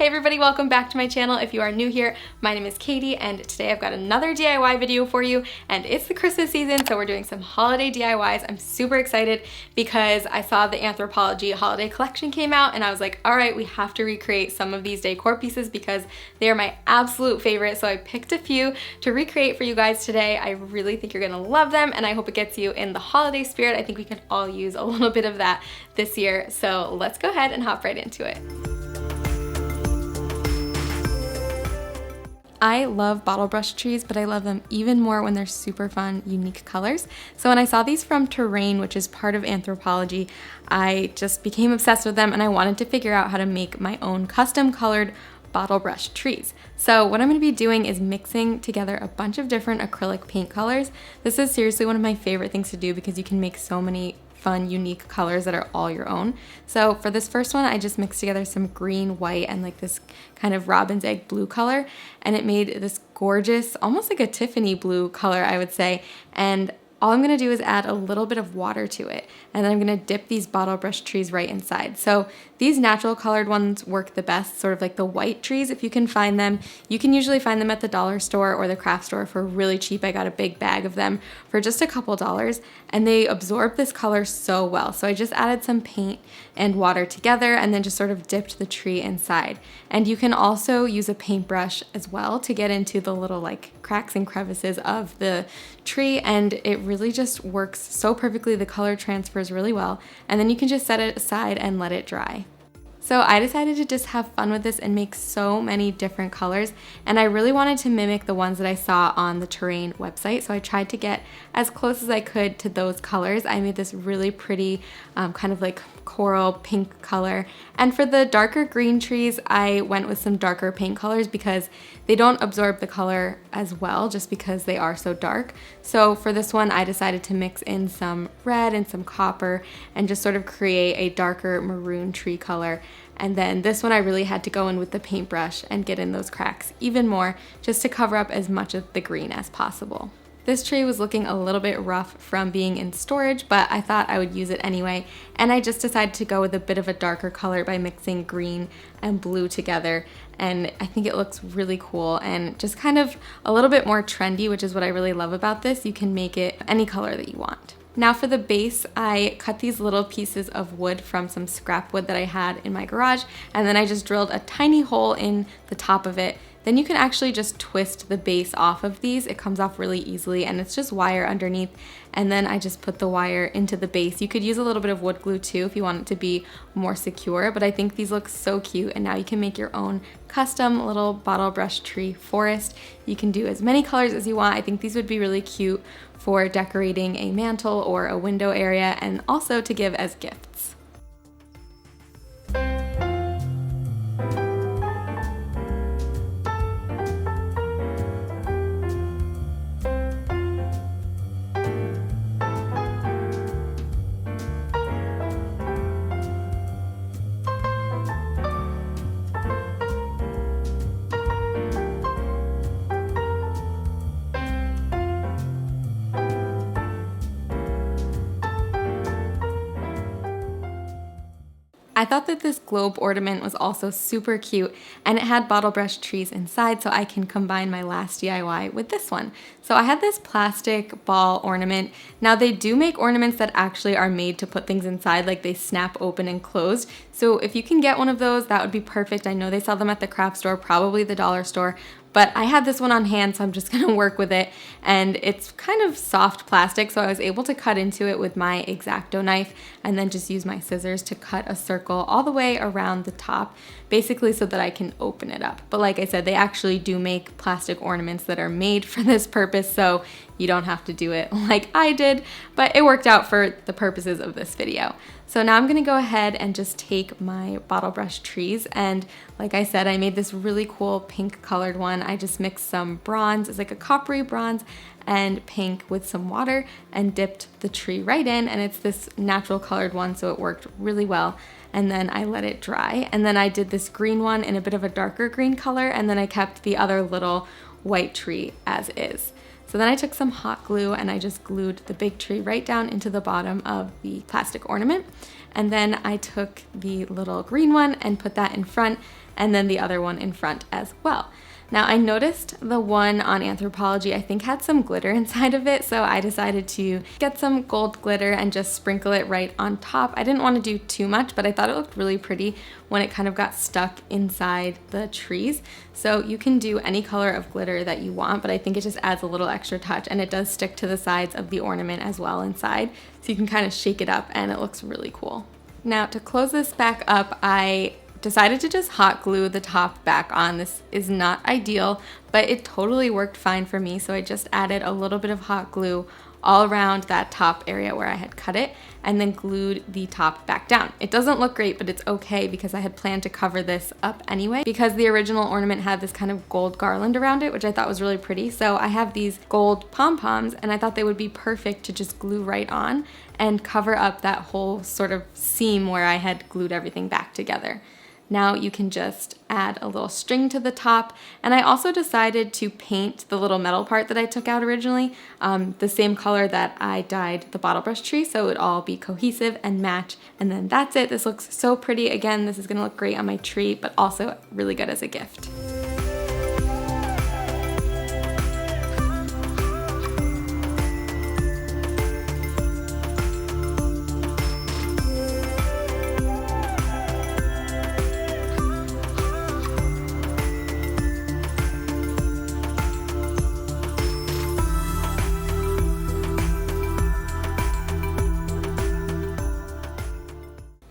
Hey everybody, welcome back to my channel. If you are new here, my name is Katie and today I've got another DIY video for you, and it's the Christmas season, so we're doing some holiday DIYs. I'm super excited because I saw the Anthropologie holiday collection came out and I was like, all right, we have to recreate some of these decor pieces because they are my absolute favorite. So I picked a few to recreate for you guys today. I really think you're gonna love them and I hope it gets you in the holiday spirit. I think we could all use a little bit of that this year. So let's go ahead and hop right into it. I love bottle brush trees, but I love them even more when they're super fun, unique colors. So when I saw these from Terrain, which is part of Anthropologie, I just became obsessed with them and I wanted to figure out how to make my own custom colored bottle brush trees. So what I'm going to be doing is mixing together a bunch of different acrylic paint colors. This is seriously one of my favorite things to do because you can make so many fun, unique colors that are all your own. So for this first one, I just mixed together some green, white, and like this kind of robin's egg blue color, and it made this gorgeous, almost like a Tiffany blue color, I would say. And all I'm gonna do is add a little bit of water to it, and then I'm gonna dip these bottle brush trees right inside. So these natural colored ones work the best, sort of like the white trees if you can find them. You can usually find them at the dollar store or the craft store for really cheap. I got a big bag of them for just a couple dollars, and they absorb this color so well. So I just added some paint and water together and then just sort of dipped the tree inside. And you can also use a paintbrush as well to get into the little like cracks and crevices of the tree, and it really just works so perfectly. The color transfers really well, and then you can just set it aside and let it dry. So I decided to just have fun with this and make so many different colors, and I really wanted to mimic the ones that I saw on the Terrain website, so I tried to get as close as I could to those colors. I made this really pretty kind of like coral pink color, and for the darker green trees I went with some darker paint colors because they don't absorb the color as well just because they are so dark. So for this one I decided to mix in some red and some copper and just sort of create a darker maroon tree color. And then this one I really had to go in with the paintbrush and get in those cracks even more just to cover up as much of the green as possible. This tree was looking a little bit rough from being in storage, but I thought I would use it anyway, and I just decided to go with a bit of a darker color by mixing green and blue together, and I think it looks really cool and just kind of a little bit more trendy, which is what I really love about this. You can make it any color that you want. Now for the base, I cut these little pieces of wood from some scrap wood that I had in my garage, and then I just drilled a tiny hole in the top of it. Then you can actually just twist the base off of these. It comes off really easily and it's just wire underneath. And then I just put the wire into the base. You could use a little bit of wood glue too if you want it to be more secure, but I think these look so cute, and now you can make your own custom little bottle brush tree forest. You can do as many colors as you want. I think these would be really cute for decorating a mantle or a window area, and also to give as gifts. I thought that this globe ornament was also super cute, and it had bottle brush trees inside, so I can combine my last DIY with this one. So I had this plastic ball ornament. Now they do make ornaments that actually are made to put things inside, like they snap open and closed. So if you can get one of those, that would be perfect. I know they sell them at the craft store, probably the dollar store, but I had this one on hand, so I'm just gonna work with it. And it's kind of soft plastic, so I was able to cut into it with my X-Acto knife and then just use my scissors to cut a circle all the way around the top, basically so that I can open it up. But like I said, they actually do make plastic ornaments that are made for this purpose, so you don't have to do it like I did, but it worked out for the purposes of this video. So now I'm gonna go ahead and just take my bottle brush trees, and like I said, I made this really cool pink colored one. I just mixed some bronze, it's like a coppery bronze, and pink with some water and dipped the tree right in, and it's this natural colored one, so it worked really well. And then I let it dry, and then I did this green one in a bit of a darker green color, and then I kept the other little white tree as is. So then I took some hot glue and I just glued the big tree right down into the bottom of the plastic ornament. And then I took the little green one and put that in front, and then the other one in front as well. Now I noticed the one on Anthropologie I think had some glitter inside of it, so I decided to get some gold glitter and just sprinkle it right on top. I didn't want to do too much, but I thought it looked really pretty when it kind of got stuck inside the trees. So you can do any color of glitter that you want, but I think it just adds a little extra touch, and it does stick to the sides of the ornament as well inside, so you can kind of shake it up and it looks really cool. Now to close this back up, I decided to just hot glue the top back on. This is not ideal, but it totally worked fine for me. So I just added a little bit of hot glue all around that top area where I had cut it, and then glued the top back down. It doesn't look great, but it's okay because I had planned to cover this up anyway, because the original ornament had this kind of gold garland around it, which I thought was really pretty. So I have these gold pom-poms, and I thought they would be perfect to just glue right on and cover up that whole sort of seam where I had glued everything back together. Now you can just add a little string to the top, and I also decided to paint the little metal part that I took out originally the same color that I dyed the bottle brush tree, so it would all be cohesive and match, and then that's it. This looks so pretty. Again, this is gonna look great on my tree, but also really good as a gift.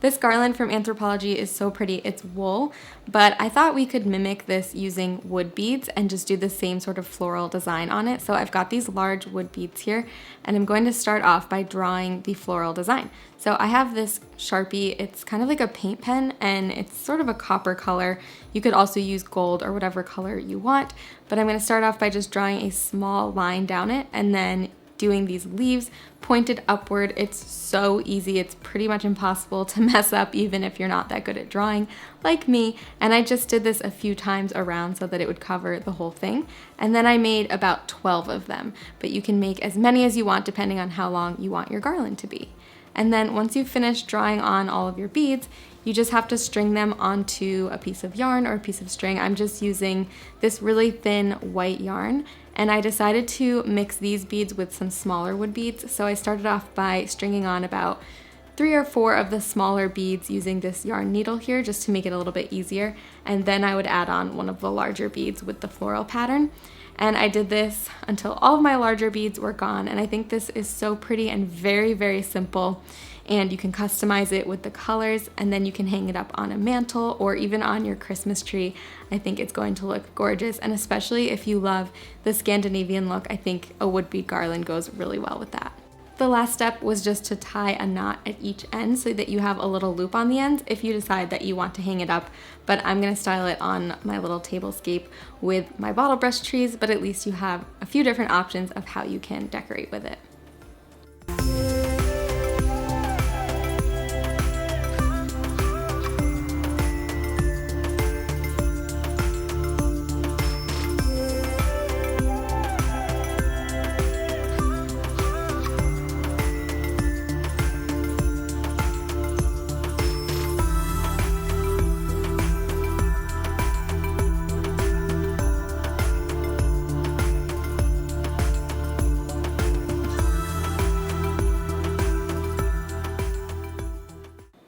This garland from Anthropologie is so pretty. It's wool, but I thought we could mimic this using wood beads and just do the same sort of floral design on it. So I've got these large wood beads here, and I'm going to start off by drawing the floral design. So I have this Sharpie. It's kind of like a paint pen, and it's sort of a copper color. You could also use gold or whatever color you want, but I'm going to start off by just drawing a small line down it, and then doing these leaves pointed upward. It's so easy. It's pretty much impossible to mess up even if you're not that good at drawing like me. And I just did this a few times around so that it would cover the whole thing. And then I made about 12 of them, but you can make as many as you want depending on how long you want your garland to be. And then once you've finished drawing on all of your beads, you just have to string them onto a piece of yarn or a piece of string. I'm just using this really thin white yarn, and I decided to mix these beads with some smaller wood beads. So I started off by stringing on about 3 or 4 of the smaller beads using this yarn needle here just to make it a little bit easier. And then I would add on one of the larger beads with the floral pattern. And I did this until all of my larger beads were gone. And I think this is so pretty and very, very simple. And you can customize it with the colors, and then you can hang it up on a mantle or even on your Christmas tree. I think it's going to look gorgeous, and especially if you love the Scandinavian look, I think a wood bead garland goes really well with that. The last step was just to tie a knot at each end so that you have a little loop on the ends if you decide that you want to hang it up, but I'm going to style it on my little tablescape with my bottle brush trees, but at least you have a few different options of how you can decorate with it.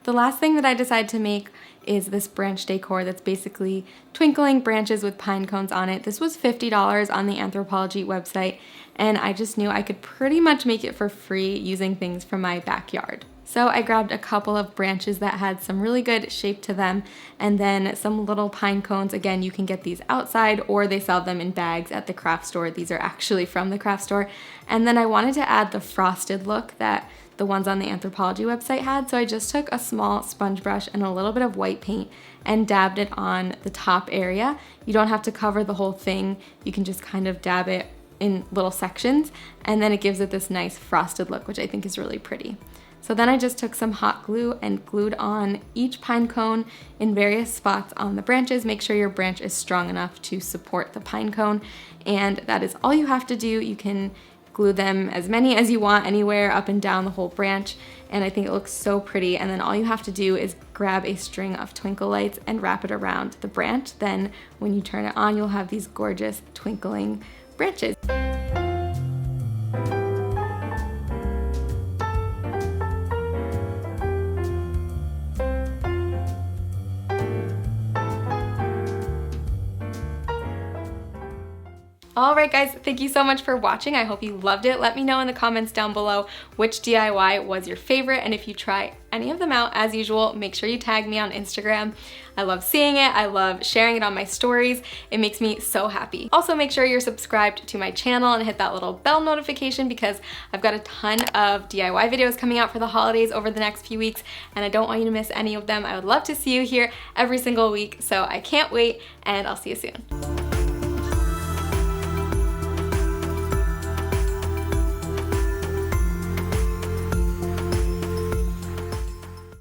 The last thing that I decided to make is this branch decor that's basically twinkling branches with pine cones on it. This was $50 on the Anthropologie website, and I just knew I could pretty much make it for free using things from my backyard. So I grabbed a couple of branches that had some really good shape to them, and then some little pine cones. Again, you can get these outside or they sell them in bags at the craft store. These are actually from the craft store. And then I wanted to add the frosted look that the ones on the Anthropologie website had, so I just took a small sponge brush and a little bit of white paint and dabbed it on the top area. You don't have to cover the whole thing. You can just kind of dab it in little sections, and then it gives it this nice frosted look, which I think is really pretty. So then I just took some hot glue and glued on each pine cone in various spots on the branches. Make sure your branch is strong enough to support the pine cone, and that is all you have to do. You can glue them as many as you want anywhere up and down the whole branch, and I think it looks so pretty. And then all you have to do is grab a string of twinkle lights and wrap it around the branch. Then when you turn it on, you'll have these gorgeous twinkling branches. Alright guys, thank you so much for watching. I hope you loved it. Let me know in the comments down below which DIY was your favorite, and if you try any of them out, as usual, make sure you tag me on Instagram. I love seeing it. I love sharing it on my stories. It makes me so happy. Also, make sure you're subscribed to my channel and hit that little bell notification, because I've got a ton of DIY videos coming out for the holidays over the next few weeks, and I don't want you to miss any of them. I would love to see you here every single week, so I can't wait, and I'll see you soon.